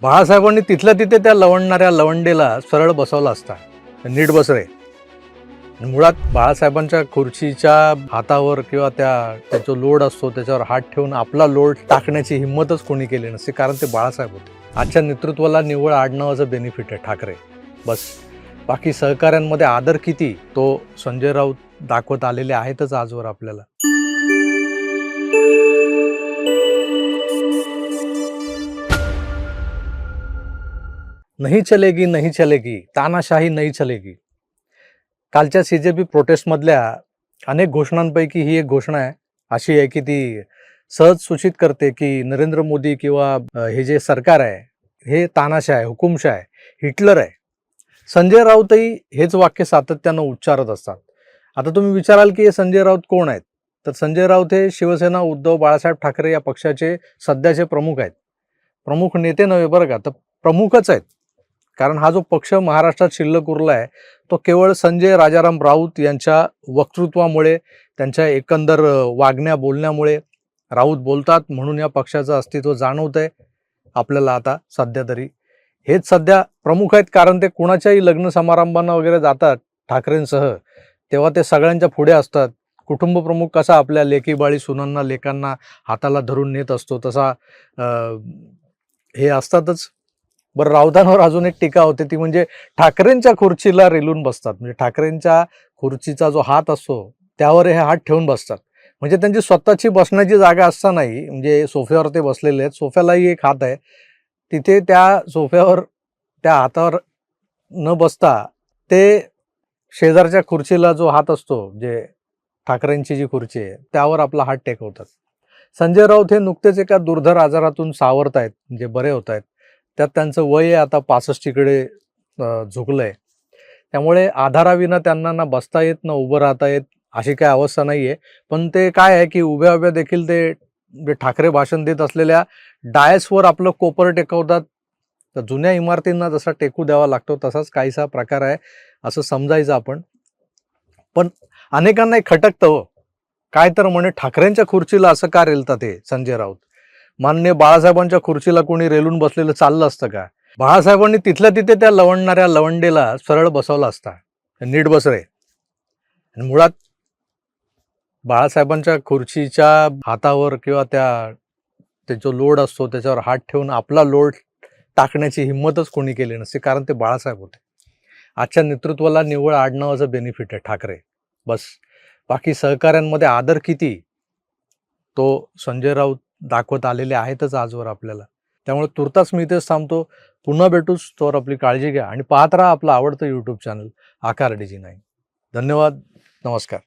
बाळासाहेबांनी तिथल्या तिथे त्या लवणणाऱ्या लवंडेला सरळ बसवला असता, नीट बस रे. मुळात बाळासाहेबांच्या खुर्चीच्या हातावर किंवा त्या जो लोड असतो त्याच्यावर हात ठेवून आपला लोड टाकण्याची हिंमतच कोणी केली नसते, कारण ते बाळासाहेब होते. आजच्या नेतृत्वाला निव्वळ आडनावाचं बेनिफिट आहे ठाकरे, बस. बाकी सहकाऱ्यांमध्ये आदर किती तो संजय राऊत दाखवत आलेले आहेतच आजवर आपल्याला. नहीं चलेगी नहीं चलेगी, तानाशाही नहीं चलेगी. कालच्या CJP प्रोटेस्टमधल्या अनेक घोषणांपैकी ही एक घोषणा आहे, अशी आहे की ती सहज सूचित करते की नरेंद्र मोदी किंवा हे जे सरकार आहे हे तानाशाह आहे, हुकुमशाह आहे, हिटलर आहे. संजय राऊतही हेच वाक्य सातत्यानं उच्चारत असतात. आता तुम्ही विचाराल की हे संजय राऊत कोण आहेत? तर संजय राऊत हे शिवसेना उद्धव बाळासाहेब ठाकरे या पक्षाचे सध्याचे प्रमुख आहेत. प्रमुख नेते नव्हे बरं का, तर प्रमुखच आहेत. कारण हा जो पक्ष महाराष्ट्रात शिल्लक उरला आहे तो केवळ संजय राजाराम राऊत यांच्या वक्तृत्वामुळे, त्यांच्या एकंदर वागण्या बोलण्यामुळे. राऊत बोलतात म्हणून या पक्षाचं अस्तित्व जाणवतंय आपल्याला आता सध्या तरी. हेच सध्या प्रमुख आहेत, कारण ते कुणाच्याही लग्न समारंभांना वगैरे जातात ठाकरेंसह, तेव्हा ते सगळ्यांच्या पुढे असतात. कुटुंब प्रमुख कसा आपल्या लेकी बाळी सुनांना लेकांना हाताला धरून नेत असतो तसा हे असतातच. बरं, राऊतांवर अजून एक टीका होते, ती म्हणजे ठाकरेंच्या खुर्चीला रेलून बसतात. म्हणजे ठाकरेंच्या खुर्चीचा जो हात असतो त्यावर हे हात ठेवून बसतात. म्हणजे त्यांची स्वतःची बसण्याची जागा असतानाही, म्हणजे सोफ्यावर ते बसलेले आहेत, सोफ्यालाही एक हात आहे, तिथे त्या सोफ्यावर त्या हातावर न बसता ते शेजारच्या खुर्चीला जो हात असतो, जे ठाकरेंची जी खुर्ची आहे त्यावर आपला हात टेकवतात. संजय राऊत हे नुकतेच एका दुर्धर आजारातून सावरत आहेत, म्हणजे बरे होत आहेत. त्यात त्यांचं वय आता 65कडे झुकलंय. त्यामुळे आधाराविना त्यांना ना बसता येत ना उभं राहता येत, अशी काय अवस्था नाही आहे. पण ते काय आहे की उभ्या उभ्या देखील ते ठाकरे भाषण देत असलेल्या डायसवर आपलं कोपर टेकवतात. तर जुन्या इमारतींना जसा टेकू द्यावा लागतो तसाच काहीसा प्रकार आहे असं समजायचं आपण. पण अनेकांना खटकतं हो, काय तर म्हणे ठाकरेंच्या खुर्चीला असं का रेलतात हे संजय राऊत? माननीय बाळासाहेबांच्या खुर्चीला कोणी रेलून बसलेलं चाललं असतं का? बाळासाहेबांनी तिथल्या तिथे त्या लवणणाऱ्या लवंडेला सरळ बसवला असता, नीट बस रे. मुळात बाळासाहेबांच्या खुर्चीच्या हातावर किंवा ते जो लोड असतो त्याच्यावर हात ठेवून आपला लोड टाकण्याची हिंमतच कोणी केली नसते, कारण ते बाळासाहेब होते. आजच्या नेतृत्वाला निव्वळ आडनावाचं बेनिफिट आहे ठाकरे, बस. बाकी सहकाऱ्यांमध्ये आदर किती तो संजय राऊत दाखवत आलेले आहेतच आजवर आपल्याला. त्यामुळे तुर्तास मी इथेच थांबतो. पुन्हा भेटूच, तोवर आपली काळजी घ्या आणि पाहत राहा आपलं आवडतं YouTube चॅनल आकार DG9. धन्यवाद, नमस्कार.